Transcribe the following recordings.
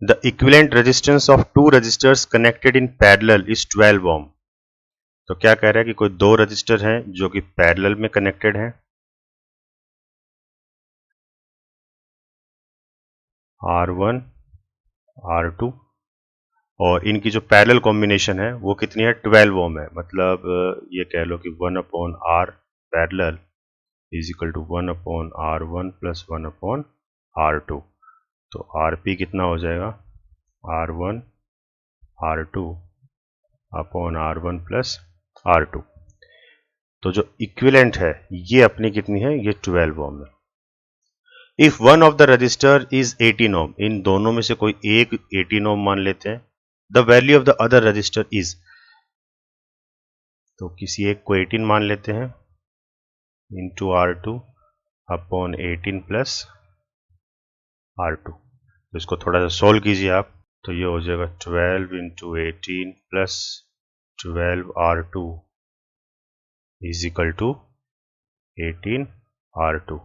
The equivalent resistance of two resistors connected in parallel is 12 ohm. तो क्या कह रहा है कि कोई दो रजिस्टर हैं जो कि पैरेलल में कनेक्टेड हैं, R1 R2, और इनकी जो पैरेलल कॉम्बिनेशन है वो कितनी है, 12 ओम है। मतलब ये कह लो कि 1/R parallel is equal to 1/R1 plus 1/R2। तो RP कितना हो जाएगा, R1 R2 upon R1 plus R2। तो जो इक्विवेलेंट है ये अपनी कितनी है, ये 12 ओम है। If one of the register is 18 ओम, इन दोनों में से कोई एक 18 ओम मान लेते हैं, the value of the other register is, तो किसी एक को 18 मान लेते हैं, into R2 upon 18 plus R2। तो इसको थोड़ा सा सोल्व कीजिए आप, तो ये हो जाएगा 12 into 18 plus 12 R2 is equal to 18 R2।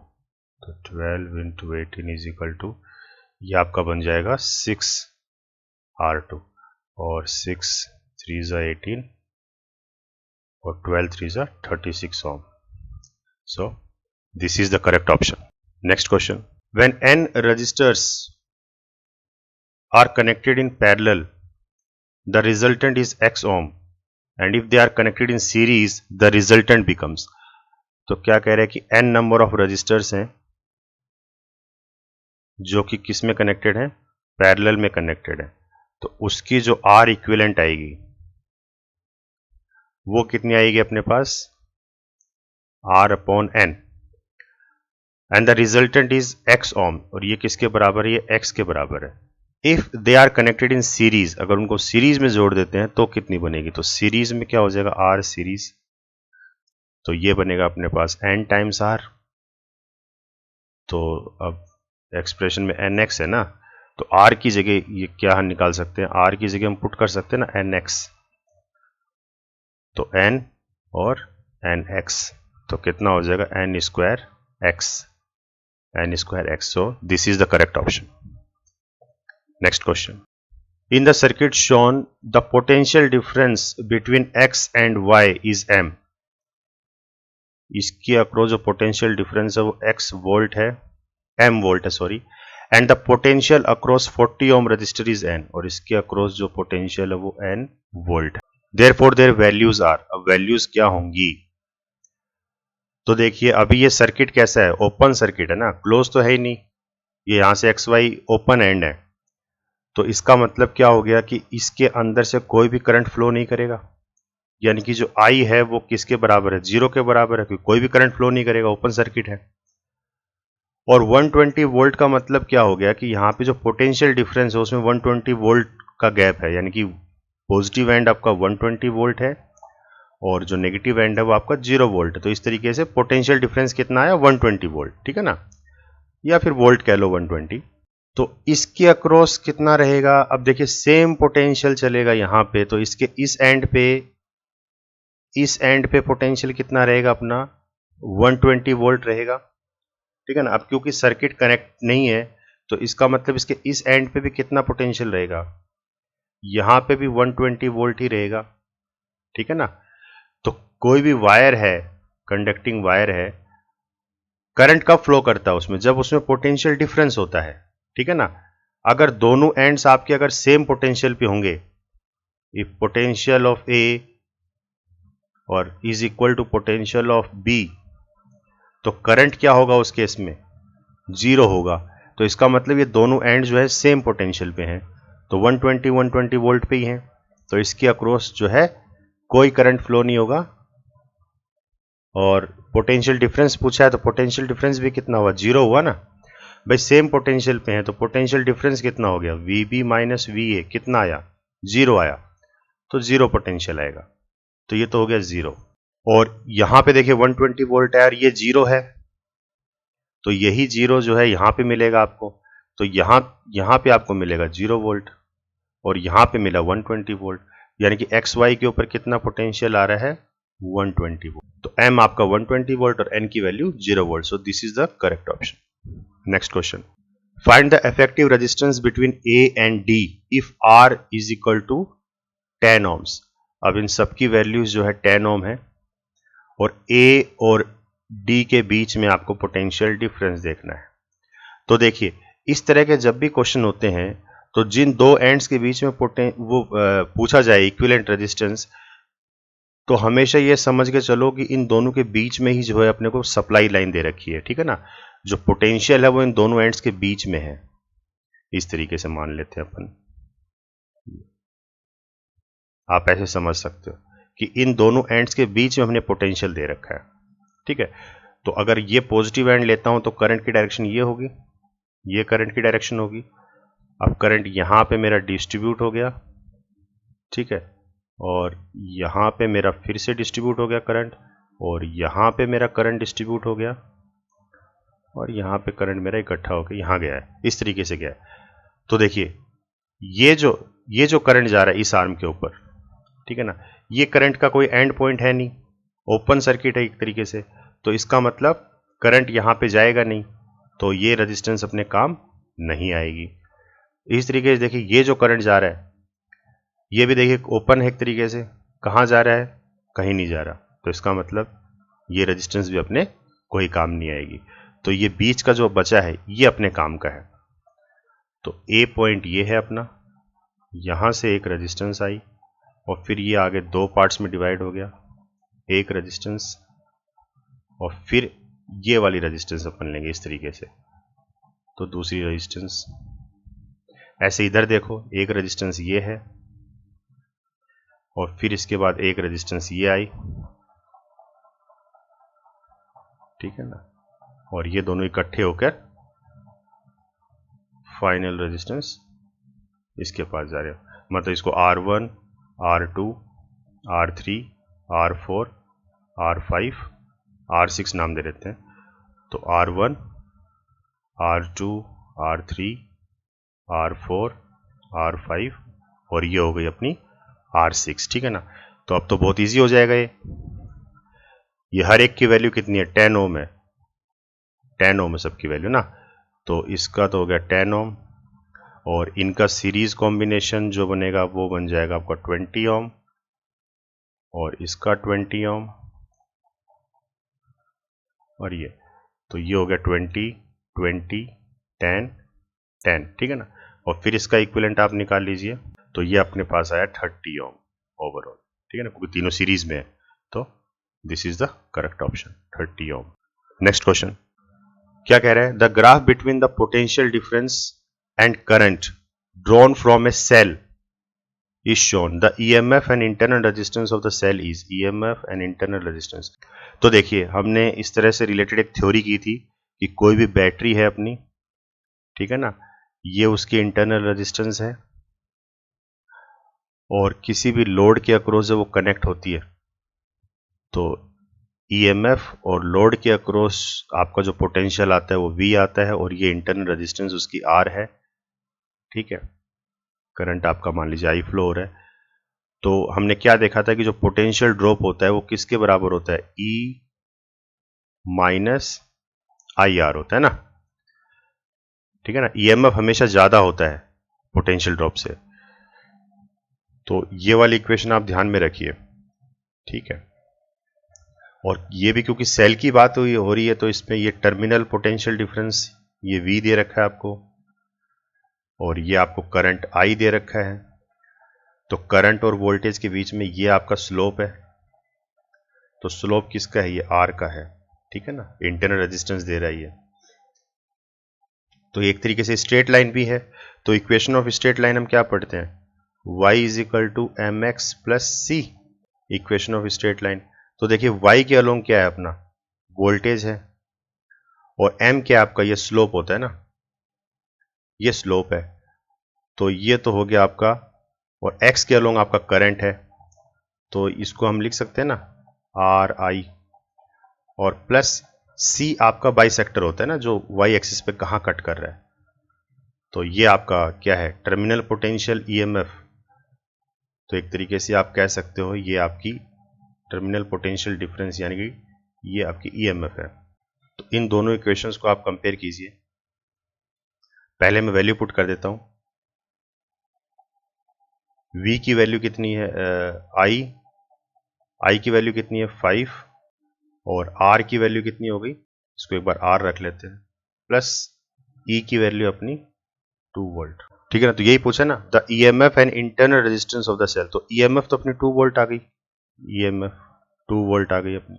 तो 12 इंटू 18 इज इक्वल टू, ये आपका बन जाएगा 6 R2, और 6 3 ज़ा 18 और 12 3 ज़ा 36 ओम। So this is the correct option. Next question. When n registers are connected in parallel, the resultant is x ohm, and if they are connected in series, the resultant becomes. तो क्या कह रहे हैं कि n number of registers हैं जो कि किस में कनेक्टेड हैं, पैरेलल में कनेक्टेड है, तो उसकी जो R इक्विवेलेंट आएगी वो कितनी आएगी अपने पास, R upon n, and the resultant is x ओम, और ये किसके बराबर है, ये x के बराबर है। If they are connected in series, अगर उनको सीरीज में जोड़ देते हैं तो कितनी बनेगी, तो सीरीज में क्या हो जाएगा, R सीरीज, तो ये बनेगा अपने पास n टाइम्स R। तो अब एक्सप्रेशन में nx है ना, तो R की जगह ये क्या हम निकाल सकते हैं, R की जगह हम पुट कर सकते हैं ना nx, तो n और nx, तो कितना हो जाएगा n square x, n square x. So this is the correct option. Next question. In the circuit shown, the potential difference between x and y is m. इसके अक्रॉस जो potential difference है वो x volt है, m volt है sorry, and the potential across 40 ohm resistor is n, और इसके across जो potential है वो n वोल्ट है। देयरफॉर देयर वैल्यूज आर, अब वैल्यूज क्या होंगी, तो देखिए अभी ये सर्किट कैसा है, ओपन सर्किट है ना, क्लोज तो है ही नहीं, ये यहां से एक्स वाई ओपन एंड है, तो इसका मतलब क्या हो गया कि इसके अंदर से कोई भी करंट फ्लो नहीं करेगा, यानी कि जो आई है वो किसके बराबर है, 0 के बराबर है, क्योंकि कोई भी करंट फ्लो नहीं करेगा, ओपन सर्किट है। और 120 वोल्ट का मतलब क्या हो गया कि यहाँ पे जो पोटेंशियल डिफरेंस है उसमें 120 वोल्ट का गैप है, यानी कि पॉजिटिव एंड आपका 120 वोल्ट है और जो नेगेटिव एंड है वो आपका 0 वोल्ट है। तो इस तरीके से पोटेंशियल डिफरेंस कितना आया, 120 वोल्ट, ठीक है ना, या फिर वोल्ट कह लो 120। तो इसके अक्रॉस कितना रहेगा, अब देखिए सेम पोटेंशियल चलेगा यहाँ पे, तो इसके इस एंड पे पोटेंशियल कितना रहेगा अपना, 120 वोल्ट रहेगा, ठीक है ना। अब क्योंकि सर्किट कनेक्ट नहीं है तो इसका मतलब इसके इस एंड पे भी कितना पोटेंशियल रहेगा, यहाँ पे भी 120 वोल्ट ही रहेगा, ठीक है ना। तो कोई भी वायर है, कंडक्टिंग वायर है, करंट कब फ्लो करता है उसमें, जब उसमें पोटेंशियल डिफरेंस होता है, ठीक है ना। अगर दोनों एंड्स आपके अगर सेम पोटेंशियल पे होंगे, इफ पोटेंशियल ऑफ ए और is equal to potential of B, तो करंट क्या होगा उस केस में, 0 होगा। तो इसका मतलब ये दोनों एंड जो है सेम पोटेंशियल पे हैं, तो 120 वोल्ट पे ही हैं, तो इसके अक्रॉस जो है कोई करंट फ्लो नहीं होगा। और पोटेंशियल डिफरेंस पूछा है तो पोटेंशियल डिफरेंस भी कितना हुआ, 0 हुआ ना भाई, सेम पोटेंशियल पे हैं, तो पोटेंशियल डिफरेंस कितना हो गया, VB माइनस VA, कितना आया, 0 आया, तो 0 पोटेंशियल आएगा, तो ये तो हो गया 0। और यहां पे देखिए 120 वोल्ट है और ये 0 है, तो यही 0 जो है यहां पे मिलेगा आपको, तो यहां पे आपको मिलेगा 0 वोल्ट और यहां पे मिला 120 वोल्ट, यानी कि एक्स वाई के ऊपर कितना पोटेंशियल आ रहा है, 120 वोल्ट। तो m आपका 120 वोल्ट और n की value 0 volt. So this is the correct option. Next question, find the effective resistance between A and D if R is equal to 10 ohms। अब इन सब की वैल्यूज जो है 10 ohm है और ए और डी के बीच में आपको पोटेंशियल डिफरेंस देखना है। तो देखिए इस तरह के जब भी क्वेश्चन होते हैं तो जिन दो एंड्स के बीच में पूछा जाए इक्विवेलेंट रेजिस्टेंस, तो हमेशा ये समझ के चलो कि इन दोनों के बीच में ही जो है अपने को सप्लाई लाइन दे रखी है, ठीक है ना। जो पोटेंशियल है वो इन दोनों एंड्स के बीच में है, इस तरीके से मान लेते हैं अपन। आप ऐसे समझ सकते हो कि इन दोनों एंड्स के बीच में हमने पोटेंशियल दे रखा है, ठीक है। तो अगर ये पॉजिटिव एंड लेता हूं तो करंट की डायरेक्शन ये होगी, ये करंट की डायरेक्शन होगी। अब करंट यहां पे मेरा डिस्ट्रीब्यूट हो गया, ठीक है, और यहां पे मेरा फिर से डिस्ट्रीब्यूट हो गया करंट, और यहां पे मेरा करंट डिस्ट्रीब्यूट हो गया, और यहां पे करंट मेरा इकट्ठा होकर यहां गया है, इस तरीके से गया है। तो देखिए ये जो करंट जा रहा है इस आर्म के ऊपर, ठीक है ना, ये करंट का कोई एंड पॉइंट है नहीं, ओपन सर्किट है एक तरीके से। तो इसका मतलब करंट यहां पे जाएगा नहीं, तो ये रेजिस्टेंस अपने काम नहीं आएगी। इस तरीके से देखिए ये जो करंट जा रहा है ये भी देखिए ओपन है एक तरीके से, कहाँ जा रहा है, कहीं नहीं जा रहा, तो इसका मतलब ये रेजिस्टेंस भी अपने कोई काम नहीं आएगी। तो ये बीच का जो बचा है ये अपने काम का है। तो ए पॉइंट ये है अपना, यहां से एक रेजिस्टेंस आई और फिर ये आगे दो पार्ट्स में डिवाइड हो गया, एक रेजिस्टेंस और फिर ये वाली रेजिस्टेंस अपन लेंगे इस तरीके से, तो दूसरी रेजिस्टेंस। ऐसे इधर देखो एक रेजिस्टेंस ये है और फिर इसके बाद एक रेजिस्टेंस ये आई, ठीक है ना, और ये दोनों इकट्ठे होकर फाइनल रेजिस्टेंस इसके पास जा रहे हो। मतलब इसको R1, R2, R3, R4, R5, R6 नाम दे देते हैं। तो R1, R2, R3, R4, R5 और ये हो गई अपनी R6, ठीक है ना। तो अब तो बहुत इजी हो जाएगा ये हर एक की वैल्यू कितनी है, 10 ओम है, 10 ओम है सबकी वैल्यू ना। तो इसका तो हो गया 10 ओम और इनका सीरीज कॉम्बिनेशन जो बनेगा वो बन जाएगा आपका 20 ओम और इसका 20 ओम और ये, तो ये हो गया 20, 20, 10, 10, ठीक है ना। और फिर इसका इक्विवेलेंट आप निकाल लीजिए, तो ये अपने पास आया 30 ओम ओवरऑल, ठीक है ना, क्योंकि तीनों सीरीज में है। तो this is the correct option, 30 ohm. Next question क्या कह रहा है, the graph between the potential difference and current drawn from a cell is shown. The EMF and internal resistance of the cell is EMF and internal resistance. तो देखिए हमने इस तरह से रिलेटेड एक थ्योरी की थी कि कोई भी बैटरी है अपनी, ठीक है ना, ये उसकी इंटरनल रेजिस्टेंस है और किसी भी लोड के अक्रॉस वो कनेक्ट होती है। तो EMF और लोड के अक्रॉस आपका जो पोटेंशियल आता है वो V आता है और ये इंटरनल रेजिस्टेंस उसकी R है, ठीक है। करंट आपका मान लीजिए आई फ्लो हो रहा है। तो हमने क्या देखा था कि जो पोटेंशियल ड्रॉप होता है वो किसके बराबर होता है, E माइनस IR होता है ना, ठीक है ना। EMF हमेशा ज्यादा होता है पोटेंशियल ड्रॉप से, तो ये वाली इक्वेशन आप ध्यान में रखिए, ठीक है। और ये भी क्योंकि सेल की बात हो रही है तो इसमें ये टर्मिनल पोटेंशियल डिफरेंस ये V दे रखा है आपको और ये आपको करंट I दे रखा है। तो करंट और वोल्टेज के बीच में ये आपका स्लोप है, तो स्लोप किसका है, ये R का है, ठीक है ना, इंटरनल रेजिस्टेंस दे रहा है ये। तो एक तरीके से स्ट्रेट लाइन भी है। तो इक्वेशन ऑफ स्ट्रेट लाइन हम क्या पढ़ते हैं, y is equal to m x plus c, equation of straight line. तो देखिए y के अलोंग क्या है अपना, वोल्टेज है और m क्या आपका, ये स्लोप होता है ना, ये स्लोप है। तो ये तो हो गया आपका, और x के अलोंग आपका करंट है, तो इसको हम लिख सकते हैं ना RI, और प्लस C आपका बाइसेक्टर होता है ना, जो y एक्सिस पे कहाँ कट कर रहा है। तो ये आपका क्या है, टर्मिनल पोटेंशियल EMF। तो एक तरीके से आप कह सकते हो ये आपकी टर्मिनल पोटेंशियल डिफरेंस यानी कि ये आपकी EMF है। तो इन दोनों इक्वेशंस को आप कंपेयर कीजिए, पहले मैं वैल्यू पुट कर देता हूं। V की वैल्यू कितनी है, I की वैल्यू कितनी है 5, और R की वैल्यू कितनी हो गई, इसको एक बार R रख लेते हैं, प्लस E की वैल्यू अपनी 2 वोल्ट। ठीक है ना, तो यही पूछा ना, the EMF and internal resistance of the cell. तो EMF तो अपनी 2 वोल्ट आ गई, EMF 2 वोल्ट आ गई अपनी।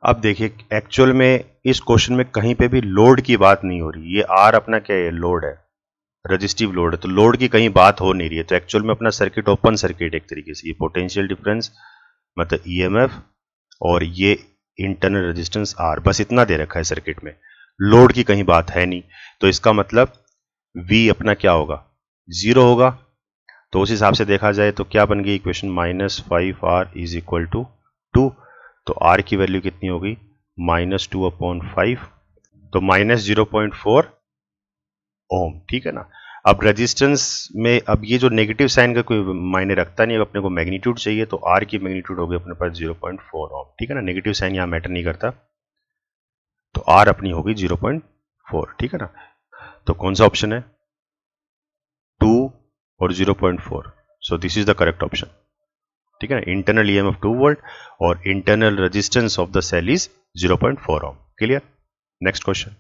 अब देखिए एक्चुअल में इस क्वेश्चन में कहीं पे भी लोड की बात नहीं हो रही, ये R अपना क्या है, लोड है, रजिस्टिव लोड है, तो लोड की कहीं बात हो नहीं रही है। तो एक्चुअल में अपना सर्किट ओपन सर्किट एक तरीके से, ये पोटेंशियल डिफरेंस मतलब EMF और ये इंटरनल रेजिस्टेंस R, बस इतना दे रखा है सर्किट में, लोड की कहीं बात है नहीं। तो इसका मतलब V अपना क्या होगा, 0 होगा। तो उस हिसाब से देखा जाए तो क्या बन गई equation, -5R is equal to 2। तो R की वैल्यू कितनी होगी, -2/5, तो -0.4 ओम। ठीक है ना। अब रेजिस्टेंस में अब ये जो नेगेटिव साइन का कोई मायने रखता नहीं, अपने को मैग्नीट्यूड चाहिए, तो R की मैग्नीट्यूड होगी अपने पास 0.4 ओम। ठीक है ना, नेगेटिव साइन यहाँ मैटर नहीं करता, तो R अपनी होगी 0.4। ठीक है ना, तो कौन सा ऑप्शन है, 2 और 0.4, so this is the correct option. ठीक है ना, इंटरनल EMF 2 वोल्ट और internal resistance of the cell is 0.4 ohm. Clear. Next question,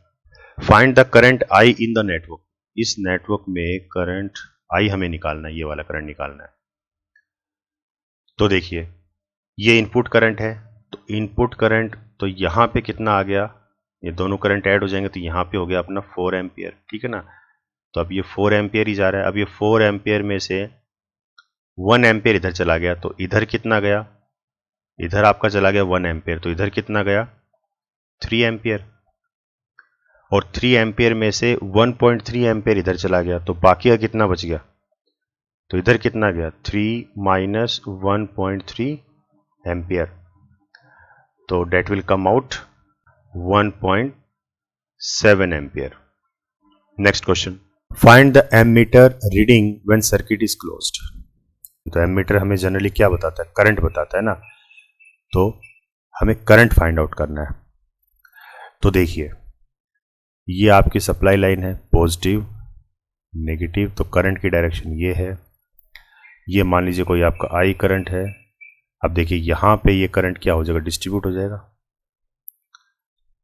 find the current I in the network. इस नेटवर्क में करंट I हमें निकालना है, ये वाला करंट निकालना है। तो देखिए ये इनपुट करंट है, तो इनपुट करंट तो यहां पे कितना आ गया, ये दोनों करंट ऐड हो जाएंगे तो यहां पे हो गया अपना 4 एम्पियर। ठीक है ना, तो अब ये 4 एम्पियर ही जा रहा है। अब ये 4 एम्पियर में से 1 एम्पियर इधर चला गया, तो इधर कितना गया, इधर आपका चला गया 1 एम्पियर, तो इधर कितना गया 3 एम्पियर, और 3 एम्पियर में से 1.3 एम्पियर इधर चला गया, तो बाकी का कितना बच गया, तो इधर कितना गया 3 माइनस 1.3 एम्पियर, तो that will come out 1.7 ampere. Next question, find the ammeter reading when circuit is closed. तो एमीटर हमें जनरली क्या बताता है, करंट बताता है ना, तो हमें करंट फाइंड आउट करना है। तो देखिए ये आपकी सप्लाई लाइन है, पॉजिटिव नेगेटिव, तो करंट की डायरेक्शन ये है, ये मान लीजिए कोई आपका I करंट है। अब देखिए यहां पे ये करंट क्या हो जाएगा, डिस्ट्रीब्यूट हो जाएगा,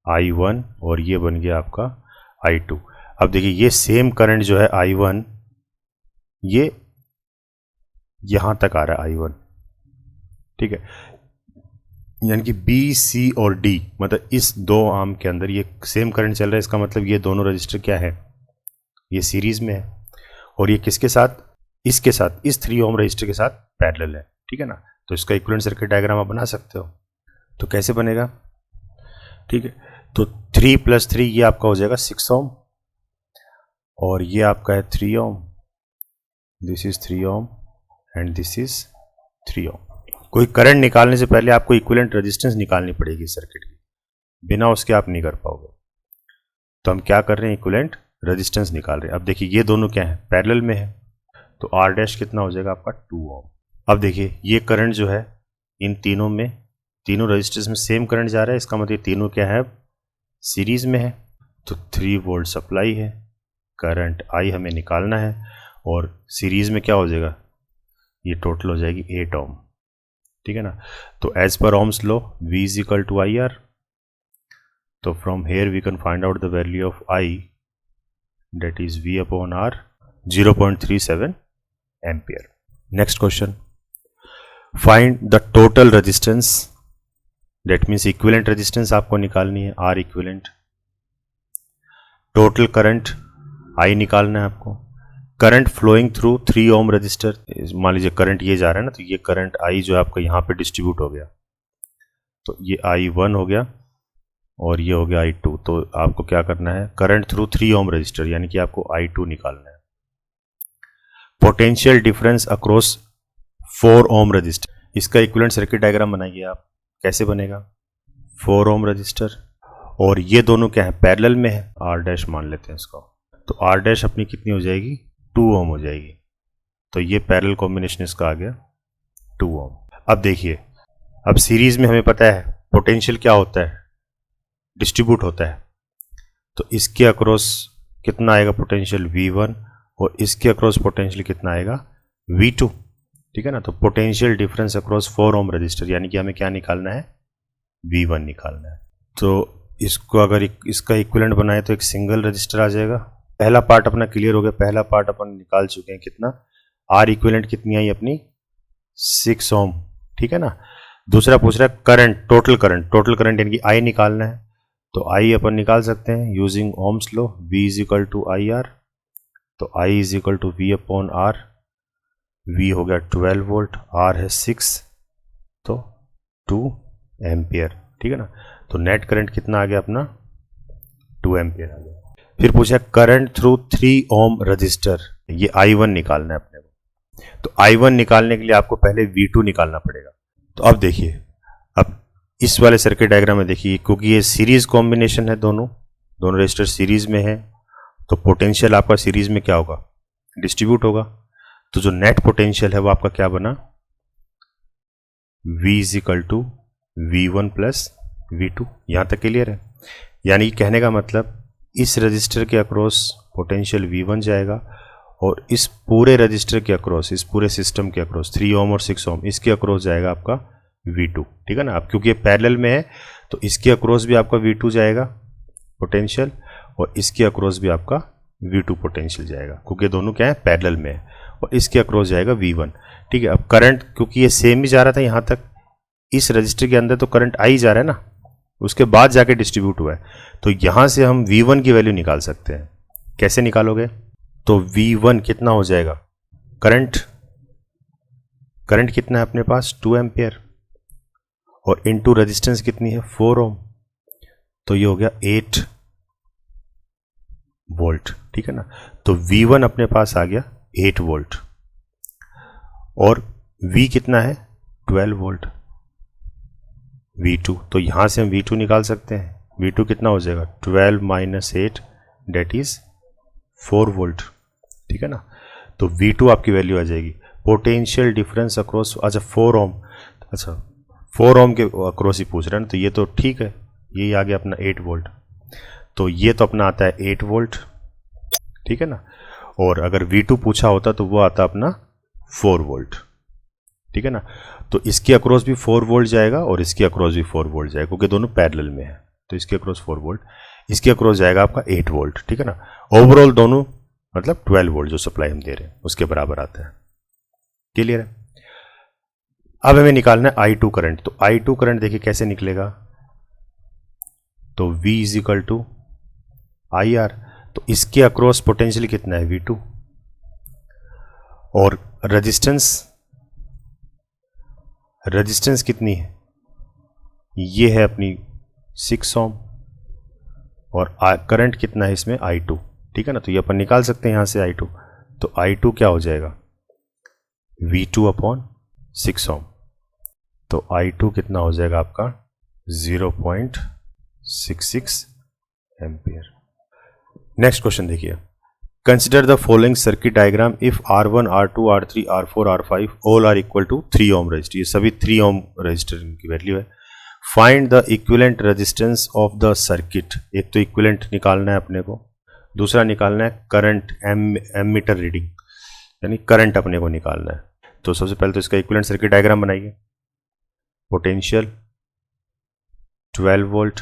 I1 और ये बन गया आपका I2। अब देखिए ये सेम करंट जो है I1 ये यहां तक आ रहा है I1। ठीक है, यानी कि B, C और D मतलब इस दो आर्म के अंदर ये सेम करंट चल रहा है। इसका मतलब ये दोनों रजिस्टर क्या है, ये सीरीज में है, और ये किसके साथ, इसके साथ, इस 3 ओम रजिस्टर के साथ पैरेलल है। ठीक है ना, तो इसका इक्विवेलेंट सर्किट डायग्राम आप बना सकते हो। तो कैसे बनेगा, ठीक है, तो 3 + 3 ये आपका हो जाएगा 6 ओम, और ये आपका है 3 ohm, this is 3 ohm and this is 3 ohm. कोई करंट निकालने से पहले आपको इक्विवेलेंट रेजिस्टेंस निकालनी पड़ेगी सर्किट की, बिना उसके आप नहीं कर पाओगे। तो हम क्या कर रहे हैं, इक्विवेलेंट रेजिस्टेंस निकाल रहे हैं। अब देखिए ये दोनों क्या है, पैरेलल में है, तो R डैश कितना हो जाएगा आपका 2 ओम। अब देखिए ये करंट जो है इन तीनों में, तीनों रेजिस्टेंस में सेम करंट जा रहा है, इसका मतलब तीनों क्या है, सीरीज में है। तो 3 वोल्ट सप्लाई है, करंट I हमें निकालना है, और सीरीज में क्या हो जाएगा, ये टोटल हो जाएगी 8 ओम। ठीक है ना, तो as per Ohm's law V is equal to IR, तो from here we can find out the value of I, that is V upon R, 0.37 ampere. Next question, find the total resistance, that means equivalent resistance आपको निकालनी है, R equivalent. Total current I निकालना है आपको। Current flowing through 3 ohm resistor, मान लीजिए current ये जा रहा है ना, तो ये करंट I जो है आपका यहाँ पे डिस्ट्रीब्यूट हो गया, तो ये I1 हो गया और ये हो गया I2। तो आपको क्या करना है, करंट थ्रू 3 ओम रजिस्टर, यानी कि आपको I2 निकालना है। Potential difference across 4 ohm register, इसका इक्विवेलेंट सर्किट डायग्राम बनाइए आप। कैसे बनेगा, 4 ओम रजिस्टर और ये दोनों क्या है, पैरेलल में है, R डैश मान लेते हैं इसको, तो R डैश अपनी कितनी हो जाएगी, 2 ओम हो जाएगी। तो ये पैरेलल कॉम्बिनेशन इसका आ गया 2 ओम। अब देखिए, अब सीरीज में हमें पता है पोटेंशियल क्या होता है, डिस्ट्रीब्यूट होता है, तो इसके अक्रॉस कितना आएगा पोटेंशियल V1 और इसके अक्रॉस पोटेंशियल कितना आएगा V2, ठीक है ना। तो potential difference across 4 ohm register, यानी कि हमें क्या निकालना है, V1 निकालना है। तो इसको अगर इसका इक्विवेलेंट बनाए तो एक सिंगल रजिस्टर आ जाएगा। पहला पार्ट अपना क्लियर हो गया, पहला पार्ट अपन निकाल चुके हैं, कितना R इक्विवेलेंट कितनी आई अपनी 6 ओम, ठीक है ना। दूसरा पूछ रहा है करंट, टोटल करंट यानी कि I निकालना है। तो I अपन निकाल सकते हैं using Ohm's law, V is equal to I R. तो I is equal to V upon R, V हो गया 12 वोल्ट, R है 6, तो 2 एम्पियर, ठीक है ना। तो नेट करंट कितना आ गया अपना 2 एम्पियर आ गया। फिर पूछा करंट थ्रू 3 ओम रजिस्टर, ये I1 निकालना है अपने को। तो I1 निकालने के लिए आपको पहले V2 निकालना पड़ेगा। तो अब देखिए, अब इस वाले सर्किट डायग्राम में देखिए, क्योंकि ये सीरीज कॉम्बिनेशन है, दोनों रजिस्टर सीरीज में है, तो पोटेंशियल आपका सीरीज में क्या होगा, डिस्ट्रीब्यूट होगा। तो जो नेट पोटेंशियल है वो आपका क्या बना, V is equal to V1 plus V2। यहां तक क्लियर है। यानी कहने का मतलब इस रजिस्टर के अक्रॉस पोटेंशियल V1 जाएगा और इस पूरे रजिस्टर के अक्रॉस, इस पूरे सिस्टम के अक्रॉस 3 ओम और 6 ओम, इसके अक्रॉस जाएगा आपका V2, ठीक है ना। अब क्योंकि ये पैरेलल में है तो इसके अक्रॉस भी आपका V2 जाएगा पोटेंशियल, और इसके अक्रॉस भी आपका V2 पोटेंशियल जाएगा, क्योंकि दोनों क्या है पैरेलल में है, और इसके अक्रॉस जाएगा V1, ठीक है। अब करंट क्योंकि ये सेम ही जा रहा था यहाँ तक, इस रजिस्टर के अंदर तो करंट आई जा रहा है ना, उसके बाद जाके डिस्ट्रीब्यूट हुआ है। तो यहां से हम V1 की वैल्यू निकाल सकते हैं। कैसे निकालोगे, तो V1 कितना हो जाएगा, करंट कितना है अपने पास 2 एम्पियर, और इनटू रेजिस्टेंस कितनी है 4 ओम, तो ये हो गया 8 वोल्ट, ठीक है ना। तो V1 अपने पास आ गया 8 वोल्ट, और V कितना है 12 वोल्ट, V2। तो यहां से हम V2 निकाल सकते हैं। V2 कितना हो जाएगा 12 माइनस 8 डेट इज 4 वोल्ट, ठीक है ना। तो V2 आपकी वैल्यू आ जाएगी। पोटेंशियल डिफरेंस अक्रॉस, अच्छा 4 ओम, अच्छा 4 ओम के अक्रॉस ही पूछ रहे हैं, तो ये तो ठीक है, यही आ गया अपना 8 वोल्ट। तो ये तो अपना आता है 8 वोल्ट, ठीक है ना। और अगर V2 पूछा होता तो वो आता अपना 4 वोल्ट, ठीक है ना। तो इसके अक्रॉस भी 4 वोल्ट जाएगा और इसके अक्रॉस भी 4 वोल्ट जाएगा, क्योंकि दोनों पैरेलल में है। तो इसके अक्रॉस 4 वोल्ट, इसके अक्रॉस जाएगा आपका 8 वोल्ट, ठीक है ना। ओवरऑल दोनों मतलब 12 वोल्ट जो सप्लाई हम दे रहे हैं उसके बराबर आता है। क्लियर है। अब हमें निकालना है I2 करंट। तो I2 करंट देखिए कैसे निकलेगा, तो V is equal to I R. तो इसके अक्रॉस पोटेंशियल कितना है V2, और रेजिस्टेंस कितनी है, ये है अपनी 6 ओम, और करंट कितना है इसमें I2, ठीक है ना। तो ये अपन निकाल सकते हैं यहां से I2। तो I2 क्या हो जाएगा V2 अपॉन 6 ओम। तो I2 कितना हो जाएगा आपका 0.66 एम्पियर। नेक्स्ट क्वेश्चन देखिए, consider the following circuit diagram if R1, R2, R3, R4, R5 all are equal to 3 ohm resistor. ये सभी 3 ओम रजिस्टर की वैल्यू है। Find the equivalent resistance of the circuit. एक तो इक्विवेलेंट निकालना है अपने को, दूसरा निकालना है करंट, एमीटर रीडिंग, यानी करंट अपने को निकालना है। तो सबसे पहले तो इसका इक्विवेलेंट सर्किट डायग्राम बनाइए। Potential 12 volt.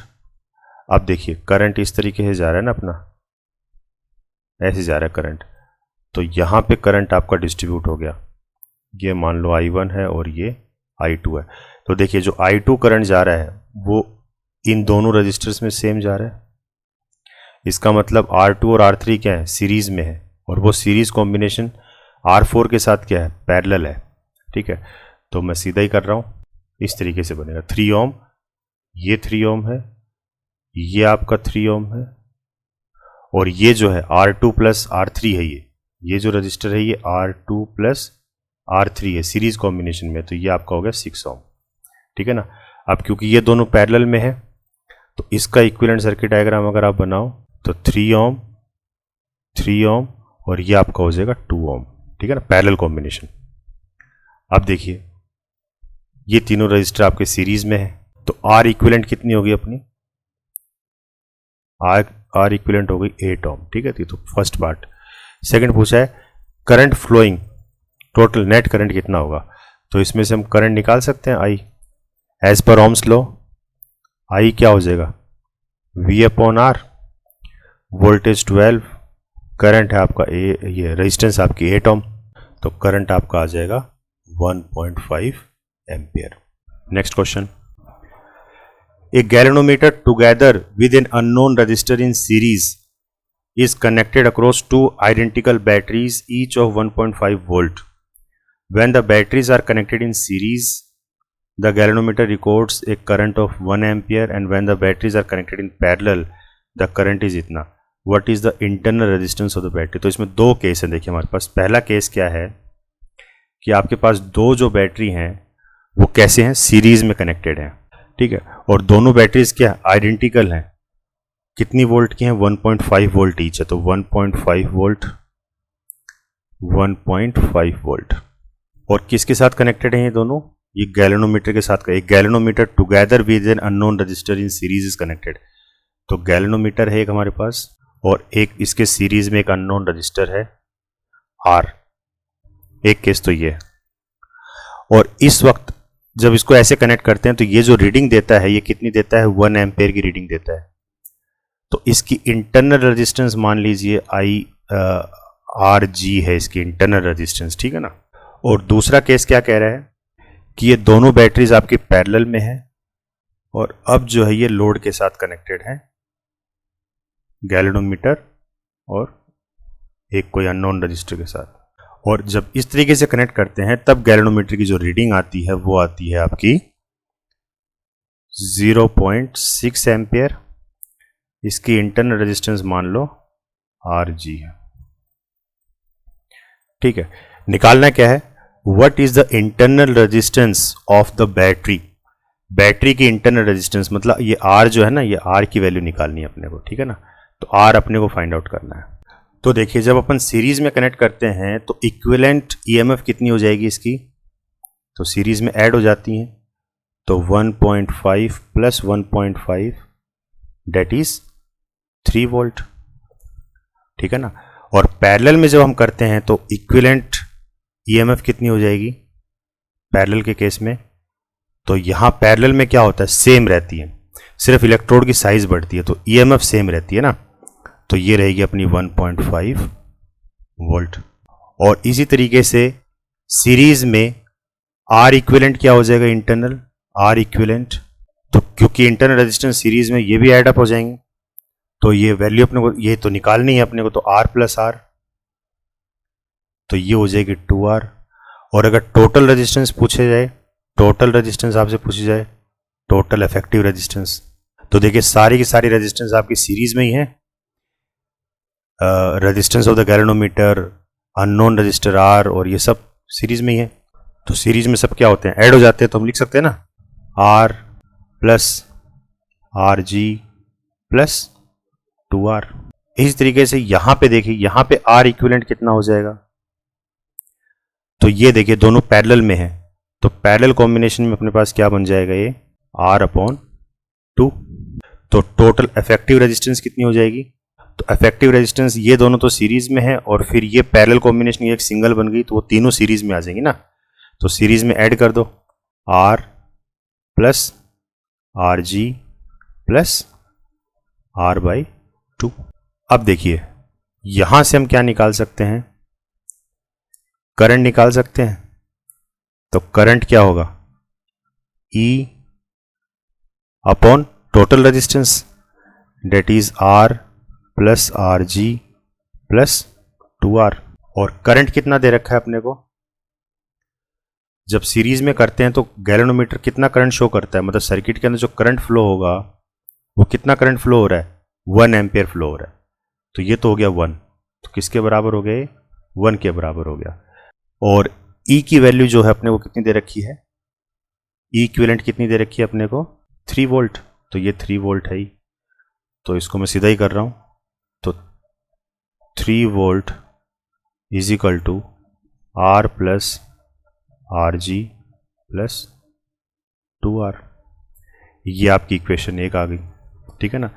अब देखिए करंट इस तरीके से जा रहा है ना अपना, ऐसे जा रहा है करंट, तो यहां पे करंट आपका डिस्ट्रीब्यूट हो गया। ये मान लो I1 है और ये I2 है। तो देखिए जो I2 करंट जा रहा है वो इन दोनों रजिस्टर्स में सेम जा रहा है। इसका मतलब R2 और R3 क्या है, सीरीज में है, और वो सीरीज कॉम्बिनेशन R4 के साथ क्या है, पैरेलल है, ठीक है। तो मैं सीधा ही कर रहा हूं, इस तरीके से बनेगा 3 ओम, ये 3 ओम है, ये आपका 3 ओम है, और ये जो है R2 प्लस R3 है, ये जो रजिस्टर है ये R2 प्लस R3 है सीरीज कॉम्बिनेशन में, तो ये आपका हो गया 6 ओम, ठीक है ना। अब क्योंकि ये दोनों पैरेलल में है तो इसका इक्विवेलेंट सर्किट डायग्राम अगर आप बनाओ तो 3 ओम और ये आपका हो जाएगा 2 ओम, ठीक है ना, पैरेलल कॉम्बिनेशन। अब देखिए ये तीनों रजिस्टर आपके सीरीज में है, तो R इक्विवेलेंट कितनी होगी अपनी, आर इक्विवेलेंट हो गई 8 ओम। ठीक है, तो फर्स्ट पार्ट। सेकंड पूछा है current flowing, total net current कितना होगा। तो इसमें से हम करंट निकाल सकते हैं I, as per Ohm's law I क्या हो जाएगा V upon R, voltage 12, current है आपका ये रेजिस्टेंस आपकी 8 ओम, तो करंट आपका आ जाएगा 1.5 ampere. Next question, A galvanometer together with an unknown register in series is connected across two identical batteries each of 1.5 volt. When the batteries are connected in series, the galvanometer records a current of 1 ampere, and when the batteries are connected in parallel, the current is इतना. What is the internal resistance of the battery? तो इसमें दो case हैं। देखिए हमारे पास पहला case क्या है कि आपके पास दो जो बैटरी हैं वो कैसे हैं, सीरीज में कनेक्टेड हैं। ठीक है, और दोनों बैटरीज क्या आइडेंटिकल हैं, कितनी वोल्ट की हैं, 1.5 वोल्ट ईच है। तो 1.5 वोल्ट 1.5 वोल्ट, और किसके साथ कनेक्टेड हैं ये दोनों, ये गैल्वेनोमीटर के साथ। एक galvanometer together with an unknown register in series is connected. तो गैल्वेनोमीटर है एक हमारे पास, और एक इसके सीरीज में एक अननोन रजिस्टर है आर। एक केस तो ये, और इस वक्त जब इसको ऐसे कनेक्ट करते हैं तो ये जो रीडिंग देता है ये कितनी देता है, 1 एम्पेयर की रीडिंग देता है। तो इसकी इंटरनल रेजिस्टेंस मान लीजिए आई आर जी है इसकी इंटरनल रेजिस्टेंस। ठीक है ना। और दूसरा केस क्या कह रहा है कि ये दोनों बैटरीज आपकी पैरेलल में है, और अब जो है ये लोड के साथ कनेक्टेड है, गैल्वेनोमीटर और एक कोई अननोन रजिस्टर के साथ। और जब इस तरीके से कनेक्ट करते हैं तब गैल्वेनोमीटर की जो रीडिंग आती है वो आती है आपकी 0.6 एम्पियर। इसकी इंटरनल रेजिस्टेंस मान लो आर जी है। ठीक है, निकालना क्या है, what is the internal resistance of the battery. Battery की इंटरनल रेजिस्टेंस मतलब ये आर जो है ना, ये आर की वैल्यू निकालनी है अपने को। ठीक है ना, तो आर अपने को फाइंड आउट करना है। तो देखिए जब अपन सीरीज में कनेक्ट करते हैं तो इक्विवेलेंट ईएमएफ कितनी हो जाएगी इसकी, तो सीरीज में ऐड हो जाती हैं, तो 1.5 प्लस 1.5 डेट इज 3 वोल्ट। ठीक है ना। और पैरेलल में जब हम करते हैं तो इक्विवेलेंट ईएमएफ कितनी हो जाएगी पैरेलल के केस में, तो यहां पैरेलल में क्या होता है, सेम रहती है, सिर्फ इलेक्ट्रोड की साइज बढ़ती है, तो ईएमएफ सेम रहती है ना, तो ये रहेगी अपनी 1.5 वोल्ट। और इसी तरीके से सीरीज में आर इक्विवेलेंट क्या हो जाएगा, इंटरनल आर इक्विवेलेंट, तो क्योंकि इंटरनल रेजिस्टेंस सीरीज में ये भी ऐड अप हो जाएंगे, तो ये वैल्यू अपने को ये तो निकालनी है अपने को, तो आर प्लस आर, तो ये हो जाएगी 2R। और अगर टोटल रेजिस्टेंस पूछे जाए, टोटल रेजिस्टेंस आपसे पूछी जाए, टोटल इफेक्टिव रेजिस्टेंस, तो देखिए सारी की सारी रेजिस्टेंस आपकी सीरीज में ही है। Resistance of the galvanometer, unknown resistor R, और ये सब सीरीज में ही है। तो सीरीज में सब क्या होते हैं, ऐड हो जाते हैं, तो हम लिख सकते हैं ना R plus R G plus 2R। इसी तरीके से यहां पे देखिए, यहां पे आर इक्विवेलेंट कितना हो जाएगा, तो ये देखिए दोनों पैरेलल में है, तो पैरेलल कॉम्बिनेशन में अपने पास क्या बन जाएगा, ये R अपॉन 2। तो टोटल इफेक्टिव रेजिस्टेंस कितनी हो जाएगी, तो इफेक्टिव रेजिस्टेंस ये दोनों तो सीरीज में है, और फिर ये पैरेलल कॉम्बिनेशन एक सिंगल बन गई, तो वो तीनों सीरीज में आ जाएंगी ना, तो सीरीज में ऐड कर दो R plus R G plus R/2। अब देखिए यहां से हम क्या निकाल सकते हैं, करंट निकाल सकते हैं। तो करंट क्या होगा, E upon total resistance that is R plus R G plus 2R। और करंट कितना दे रखा है अपने को, जब सीरीज में करते हैं तो गैल्वेनोमीटर कितना करंट शो करता है, मतलब सर्किट के अंदर जो करंट फ्लो होगा वो कितना करंट फ्लो हो रहा है, 1 एम्पियर फ्लो हो रहा है। तो ये तो हो गया 1, तो किसके बराबर हो गया, 1 के बराबर हो गया। और E की वैल्यू जो है अपने को कितनी दे रखी है, E इक्विवेलेंट कितनी दे रखी है अपने को, 3 वोल्ट, तो ये 3 वोल्ट है ही, तो इसको मैं सीधा ही कर रहा हूं, तो 3 volt is equal to R plus R G plus 2R। ये आपकी इक्वेशन 1 आ गई। ठीक है ना।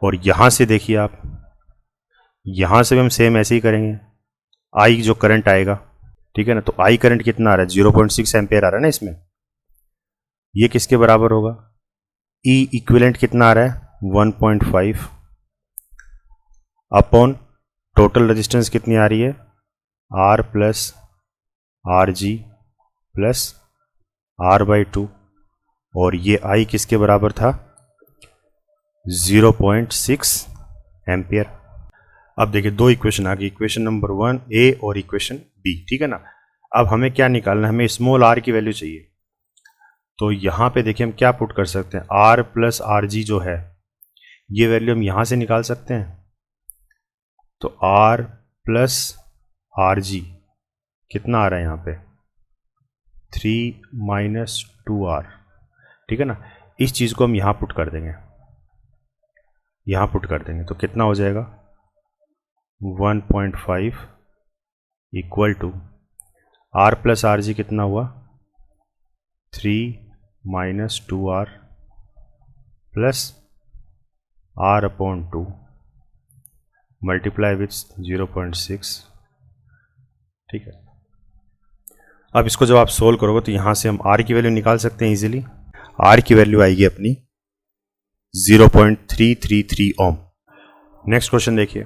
और यहां से देखिए आप, यहां से भी हम सेम ऐसे ही करेंगे। आई जो करंट आएगा, ठीक है ना, तो आई करंट कितना आ रहा है, 0.6 एम्पियर आ रहा है ना इसमें, ये किसके बराबर होगा, ई इक्विवेलेंट कितना आ रहा है 1.5 अपॉन टोटल रेजिस्टेंस कितनी आ रही है R plus R G plus R/2, और ये I किसके बराबर था 0.6 एम्पियर। अब देखिए दो इक्वेशन आ गई, इक्वेशन नंबर 1 A और इक्वेशन B, ठीक है ना। अब हमें क्या निकालना है, हमें स्मॉल r की वैल्यू चाहिए। तो यहां पे देखिए हम क्या पुट कर सकते हैं, R प्लस आर जी जो है ये वैल्यू हम यहां से निकाल सकते हैं। तो R प्लस आर जी कितना आ रहा है यहाँ पे 3 - 2R, ठीक है ना। इस चीज को हम यहां पुट कर देंगे, यहां पुट कर देंगे तो कितना हो जाएगा 1.5 equal to R plus R G कितना हुआ 3 - 2R plus R/2 multiply with 0.6, ठीक है। अब इसको जब आप सोल्व करोगे तो यहां से हम R की वैल्यू निकाल सकते हैं इजीली। R की वैल्यू आएगी अपनी 0.333 ओम। नेक्स्ट क्वेश्चन देखिए,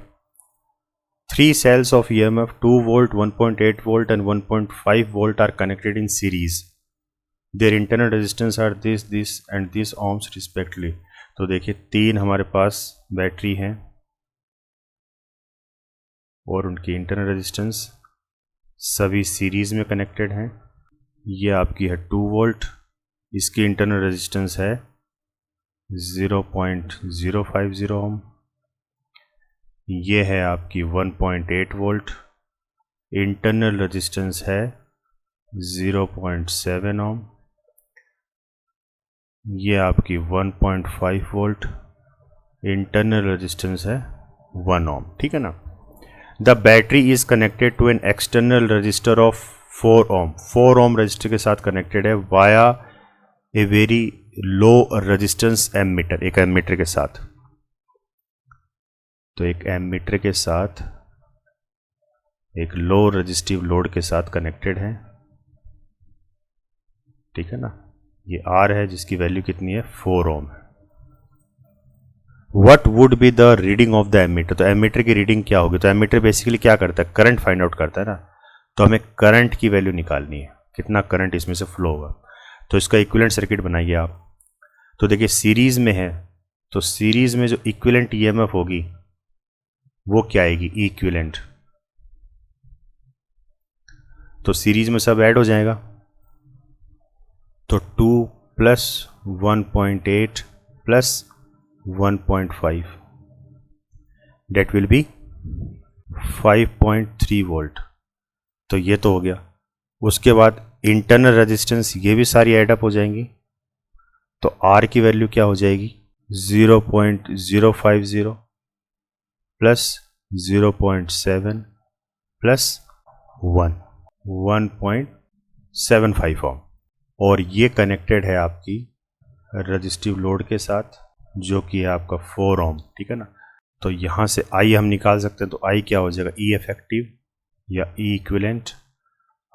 3 cells of EMF 2 volt, 1.8 volt and 1.5 volt are connected in series. Their internal resistance are this and this ohms respectively. तो देखिए 3 हमारे पास बैटरी हैं और उनकी इंटरनल रेजिस्टेंस सभी सीरीज में कनेक्टेड हैं। ये आपकी है 2 वोल्ट, इसकी इंटरनल रेजिस्टेंस है 0.050 ओम। ये है आपकी 1.8 वोल्ट, इंटरनल रेजिस्टेंस है 0.7 ओम। ये आपकी 1.5 वोल्ट, इंटरनल रेजिस्टेंस है 1 ओम, ठीक है ना। The battery is connected to an external resistor of 4 ohm, 4 ohm resistor के साथ कनेक्टेड है via a very low resistance ammeter, एक एमीटर के साथ। तो एक एमीटर के साथ एक लो रेजिस्टिव लोड के साथ कनेक्टेड है, ठीक है ना। ये R है जिसकी वैल्यू कितनी है 4 ओम है। What would be the reading of the ammeter? तो एमीटर की रीडिंग क्या होगी, तो एमीटर बेसिकली क्या करता है, करंट फाइंड आउट करता है ना। तो हमें करंट की वैल्यू निकालनी है, कितना करंट इसमें से फ्लो होगा। तो इसका इक्विवेलेंट सर्किट बनाइए आप। तो देखिए सीरीज में है, तो सीरीज में जो इक्विवेलेंट ईएमएफ होगी वो क्या आएगी, ई इक्विवेलेंट। तो सीरीज में सब ऐड हो जाएगा, तो 2 plus 1.8 plus 1.5 that will be 5.3 volt. तो ये तो हो गया। उसके बाद इंटरनल रेजिस्टेंस ये भी सारी एडअप हो जाएंगी। तो R की वैल्यू क्या हो जाएगी 0.050 प्लस 0.7 प्लस 1.75 ओम, और ये कनेक्टेड है आपकी रजिस्टिव लोड के साथ जो कि है आपका 4 ओम, ठीक है ना। तो यहां से I हम निकाल सकते हैं, तो I क्या हो जाएगा E इफेक्टिव या E equivalent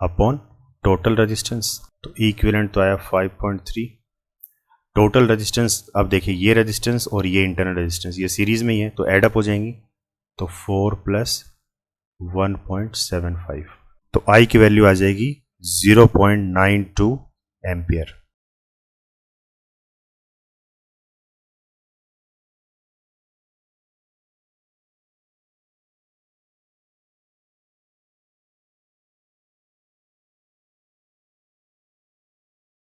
upon total resistance. तो E इक्विवेलेंट तो आया 5.3, टोटल रेजिस्टेंस। अब देखिए ये रेजिस्टेंस और ये इंटरनल रेजिस्टेंस ये सीरीज में ही है तो एडअप हो जाएंगी, तो 4 प्लस 1.75, तो I की वैल्यू आ जाएगी 0.92 एम्पियर।